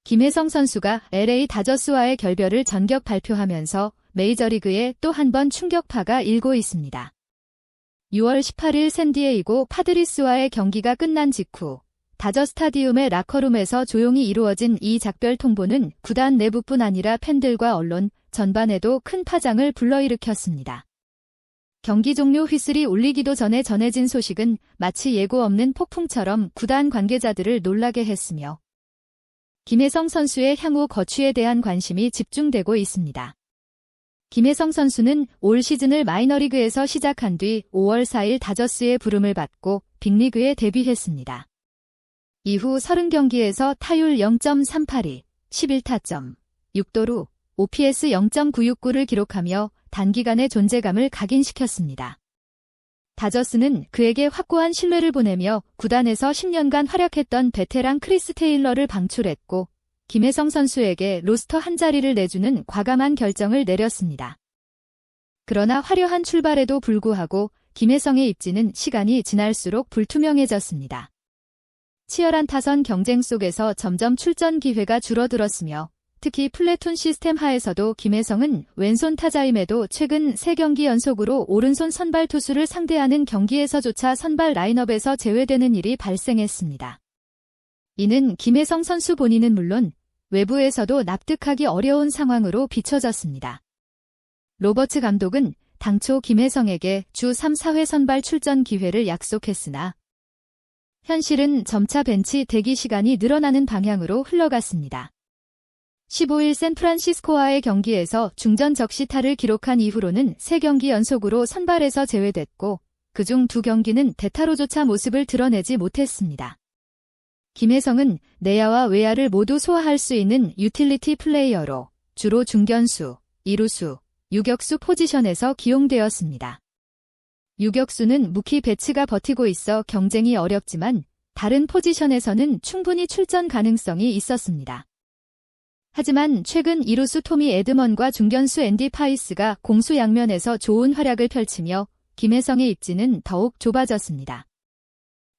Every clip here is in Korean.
김혜성 선수가 LA 다저스와의 결별을 전격 발표하면서 메이저리그에 또 한 번 충격파가 일고 있습니다. 6월 18일 샌디에이고 파드리스와의 경기가 끝난 직후 다저 스타디움의 라커룸에서 조용히 이루어진 이 작별 통보는 구단 내부뿐 아니라 팬들과 언론 전반에도 큰 파장을 불러일으켰습니다. 경기 종료 휘슬이 울리기도 전에 전해진 소식은 마치 예고 없는 폭풍처럼 구단 관계자들을 놀라게 했으며 김혜성 선수의 향후 거취에 대한 관심이 집중되고 있습니다. 김혜성 선수는 올 시즌을 마이너리그에서 시작한 뒤 5월 4일 다저스의 부름을 받고 빅리그에 데뷔했습니다. 이후 30경기에서 타율 0.382, 11타점, 6도루, OPS 0.969를 기록하며 단기간에 존재감을 각인시켰습니다. 다저스는 그에게 확고한 신뢰를 보내며 구단에서 10년간 활약했던 베테랑 크리스 테일러를 방출했고 김혜성 선수에게 로스터 한 자리를 내주는 과감한 결정을 내렸습니다. 그러나 화려한 출발에도 불구하고 김혜성의 입지는 시간이 지날수록 불투명해졌습니다. 치열한 타선 경쟁 속에서 점점 출전 기회가 줄어들었으며 특히 플래툰 시스템 하에서도 김혜성은 왼손 타자임에도 최근 3경기 연속으로 오른손 선발 투수를 상대하는 경기에서조차 선발 라인업에서 제외되는 일이 발생했습니다. 이는 김혜성 선수 본인은 물론 외부에서도 납득하기 어려운 상황으로 비춰졌습니다. 로버츠 감독은 당초 김혜성에게 주 3, 4회 선발 출전 기회를 약속했으나 현실은 점차 벤치 대기 시간이 늘어나는 방향으로 흘러갔습니다. 15일 샌프란시스코와의 경기에서 중전 적시타를 기록한 이후로는 3경기 연속으로 선발에서 제외됐고 그중 2경기는 대타로조차 모습을 드러내지 못했습니다. 김혜성은 내야와 외야를 모두 소화할 수 있는 유틸리티 플레이어로 주로 중견수, 이루수, 유격수 포지션에서 기용되었습니다. 유격수는 무키 배츠가 버티고 있어 경쟁이 어렵지만 다른 포지션에서는 충분히 출전 가능성이 있었습니다. 하지만 최근 이루수 토미 에드먼과 중견수 앤디 파이스가 공수 양면에서 좋은 활약을 펼치며 김혜성의 입지는 더욱 좁아졌습니다.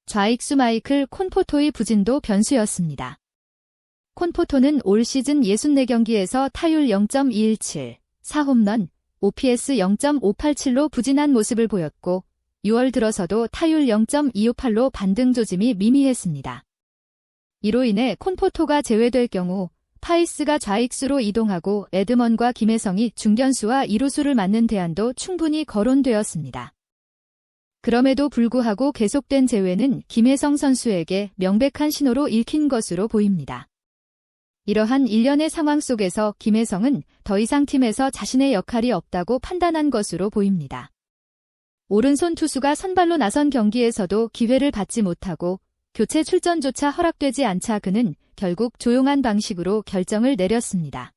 좌익수 마이클 콘포토의 부진도 변수였습니다. 콘포토는 올 시즌 64경기에서 타율 0.217, 4홈런, OPS 0.587로 부진한 모습을 보였고 6월 들어서도 타율 0.258로 반등 조짐이 미미했습니다. 이로 인해 콘포토가 제외될 경우 파이스가 좌익수로 이동하고 에드먼과 김혜성이 중견수와 이루수를 맡는 대안도 충분히 거론되었습니다. 그럼에도 불구하고 계속된 제외는 김혜성 선수에게 명백한 신호로 읽힌 것으로 보입니다. 이러한 일련의 상황 속에서 김혜성은 더 이상 팀에서 자신의 역할이 없다고 판단한 것으로 보입니다. 오른손 투수가 선발로 나선 경기에서도 기회를 받지 못하고 교체 출전조차 허락되지 않자 그는 결국 조용한 방식으로 결정을 내렸습니다.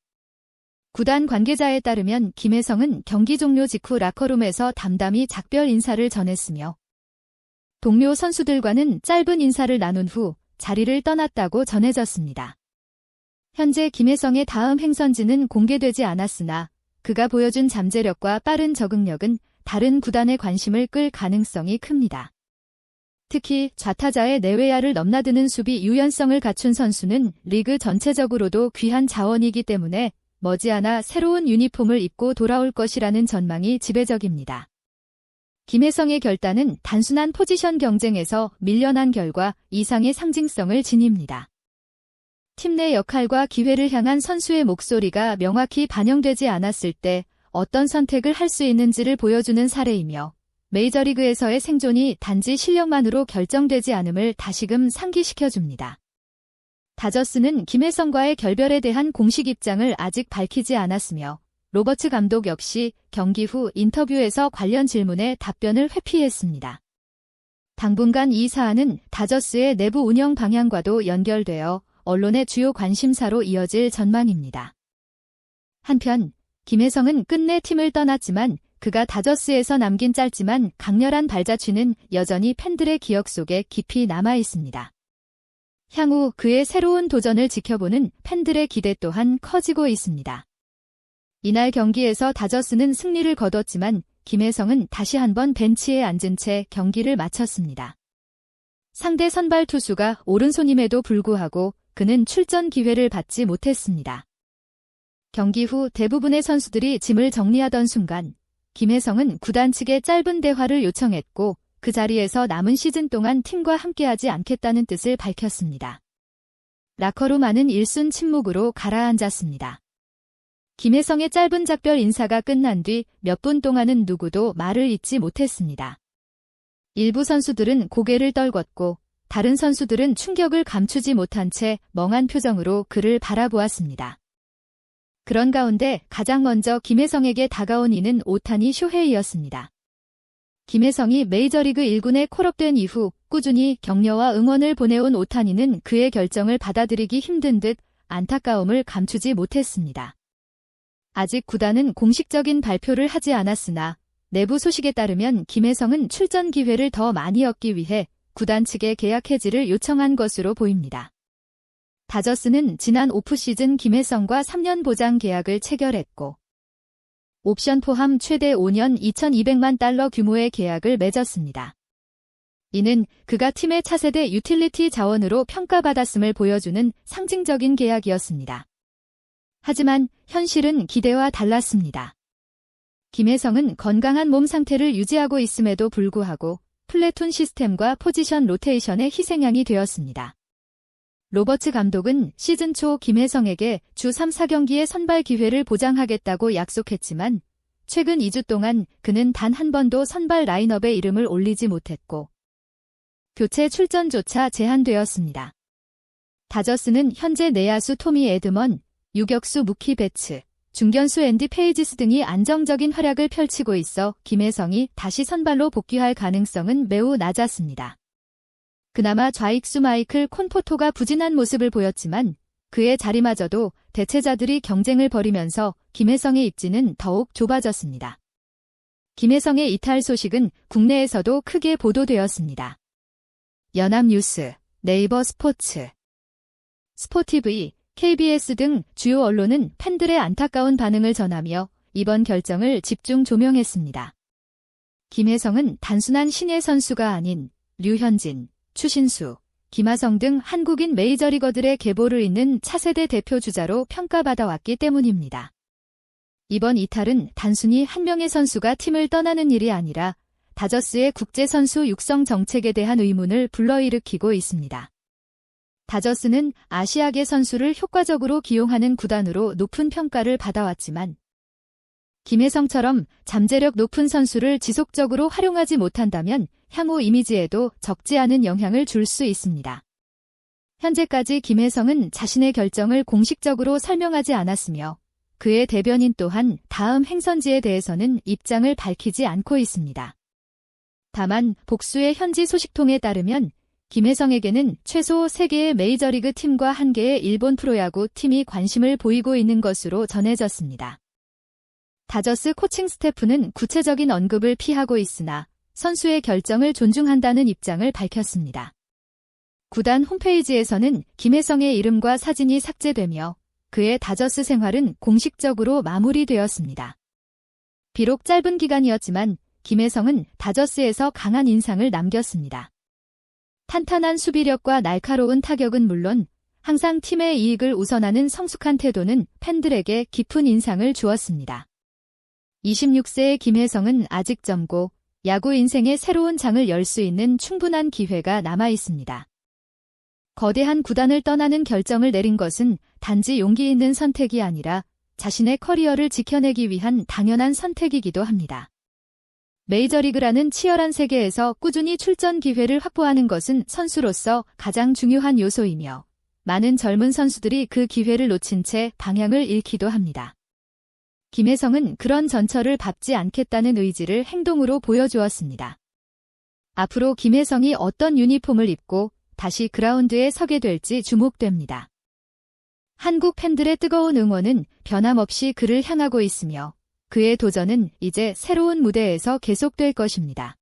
구단 관계자에 따르면 김혜성은 경기 종료 직후 라커룸에서 담담히 작별 인사를 전했으며 동료 선수들과는 짧은 인사를 나눈 후 자리를 떠났다고 전해졌습니다. 현재 김혜성의 다음 행선지는 공개되지 않았으나 그가 보여준 잠재력과 빠른 적응력은 다른 구단의 관심을 끌 가능성이 큽니다. 특히 좌타자의 내외야를 넘나드는 수비 유연성을 갖춘 선수는 리그 전체적으로도 귀한 자원이기 때문에 머지않아 새로운 유니폼을 입고 돌아올 것이라는 전망이 지배적입니다. 김혜성의 결단은 단순한 포지션 경쟁에서 밀려난 결과 이상의 상징성을 지닙니다. 팀 내 역할과 기회를 향한 선수의 목소리가 명확히 반영되지 않았을 때 어떤 선택을 할 수 있는지를 보여주는 사례이며 메이저리그에서의 생존이 단지 실력만으로 결정되지 않음을 다시금 상기시켜줍니다. 다저스는 김혜성과의 결별에 대한 공식 입장을 아직 밝히지 않았으며 로버츠 감독 역시 경기 후 인터뷰에서 관련 질문에 답변을 회피했습니다. 당분간 이 사안은 다저스의 내부 운영 방향과도 연결되어 언론의 주요 관심사로 이어질 전망입니다. 한편 김혜성은 끝내 팀을 떠났지만 그가 다저스에서 남긴 짧지만 강렬한 발자취는 여전히 팬들의 기억 속에 깊이 남아 있습니다. 향후 그의 새로운 도전을 지켜보는 팬들의 기대 또한 커지고 있습니다. 이날 경기에서 다저스는 승리를 거뒀지만 김혜성은 다시 한번 벤치에 앉은 채 경기를 마쳤습니다. 상대 선발 투수가 오른손임에도 불구하고 그는 출전 기회를 받지 못했습니다. 경기 후 대부분의 선수들이 짐을 정리하던 순간 김혜성은 구단 측에 짧은 대화를 요청했고 그 자리에서 남은 시즌 동안 팀과 함께하지 않겠다는 뜻을 밝혔습니다. 라커룸 안은 일순 침묵으로 가라앉았습니다. 김혜성의 짧은 작별 인사가 끝난 뒤 몇 분 동안은 누구도 말을 잇지 못했습니다. 일부 선수들은 고개를 떨궜고 다른 선수들은 충격을 감추지 못한 채 멍한 표정으로 그를 바라보았습니다. 그런 가운데 가장 먼저 김혜성에게 다가온 이는 오타니 쇼헤이였습니다. 김혜성이 메이저리그 1군에 콜업된 이후 꾸준히 격려와 응원을 보내온 오타니는 그의 결정을 받아들이기 힘든 듯 안타까움을 감추지 못했습니다. 아직 구단은 공식적인 발표를 하지 않았으나 내부 소식에 따르면 김혜성은 출전 기회를 더 많이 얻기 위해 구단 측에 계약 해지를 요청한 것으로 보입니다. 다저스는 지난 오프시즌 김혜성과 3년 보장 계약을 체결했고 옵션 포함 최대 5년 2,200만 달러 규모의 계약을 맺었습니다. 이는 그가 팀의 차세대 유틸리티 자원으로 평가받았음을 보여주는 상징적인 계약이었습니다. 하지만 현실은 기대와 달랐습니다. 김혜성은 건강한 몸 상태를 유지하고 있음에도 불구하고 플래툰 시스템과 포지션 로테이션의 희생양이 되었습니다. 로버츠 감독은 시즌 초 김혜성에게 주 3, 4경기의 선발 기회를 보장하겠다고 약속했지만 최근 2주 동안 그는 단 한 번도 선발 라인업에 이름을 올리지 못했고 교체 출전조차 제한되었습니다. 다저스는 현재 내야수 토미 에드먼, 유격수 무키 베츠, 중견수 앤디 페이지스 등이 안정적인 활약을 펼치고 있어 김혜성이 다시 선발로 복귀할 가능성은 매우 낮았습니다. 그나마 좌익수 마이클 콘포토가 부진한 모습을 보였지만 그의 자리마저도 대체자들이 경쟁을 벌이면서 김혜성의 입지는 더욱 좁아졌습니다. 김혜성의 이탈 소식은 국내에서도 크게 보도되었습니다. 연합뉴스, 네이버 스포츠, 스포티브이, KBS 등 주요 언론은 팬들의 안타까운 반응을 전하며 이번 결정을 집중 조명했습니다. 김혜성은 단순한 신예 선수가 아닌 류현진, 추신수, 김하성 등 한국인 메이저리거들의 계보를 잇는 차세대 대표 주자로 평가받아왔기 때문입니다. 이번 이탈은 단순히 한 명의 선수가 팀을 떠나는 일이 아니라 다저스의 국제선수 육성 정책에 대한 의문을 불러일으키고 있습니다. 다저스는 아시아계 선수를 효과적으로 기용하는 구단으로 높은 평가를 받아왔지만 김혜성처럼 잠재력 높은 선수를 지속적으로 활용하지 못한다면 향후 이미지에도 적지 않은 영향을 줄 수 있습니다. 현재까지 김혜성은 자신의 결정을 공식적으로 설명하지 않았으며 그의 대변인 또한 다음 행선지에 대해서는 입장을 밝히지 않고 있습니다. 다만 복수의 현지 소식통에 따르면 김혜성에게는 최소 3개의 메이저리그 팀과 1개의 일본 프로야구 팀이 관심을 보이고 있는 것으로 전해졌습니다. 다저스 코칭 스태프는 구체적인 언급을 피하고 있으나 선수의 결정을 존중한다는 입장을 밝혔습니다. 구단 홈페이지에서는 김혜성의 이름과 사진이 삭제되며 그의 다저스 생활은 공식적으로 마무리되었습니다. 비록 짧은 기간이었지만 김혜성은 다저스에서 강한 인상을 남겼습니다. 탄탄한 수비력과 날카로운 타격은 물론 항상 팀의 이익을 우선하는 성숙한 태도는 팬들에게 깊은 인상을 주었습니다. 26세의 김혜성은 아직 젊고 야구 인생의 새로운 장을 열 수 있는 충분한 기회가 남아 있습니다. 거대한 구단을 떠나는 결정을 내린 것은 단지 용기 있는 선택이 아니라 자신의 커리어를 지켜내기 위한 당연한 선택이기도 합니다. 메이저리그라는 치열한 세계에서 꾸준히 출전 기회를 확보하는 것은 선수로서 가장 중요한 요소이며 많은 젊은 선수들이 그 기회를 놓친 채 방향을 잃기도 합니다. 김혜성은 그런 전철을 밟지 않겠다는 의지를 행동으로 보여주었습니다. 앞으로 김혜성이 어떤 유니폼을 입고 다시 그라운드에 서게 될지 주목됩니다. 한국 팬들의 뜨거운 응원은 변함없이 그를 향하고 있으며 그의 도전은 이제 새로운 무대에서 계속될 것입니다.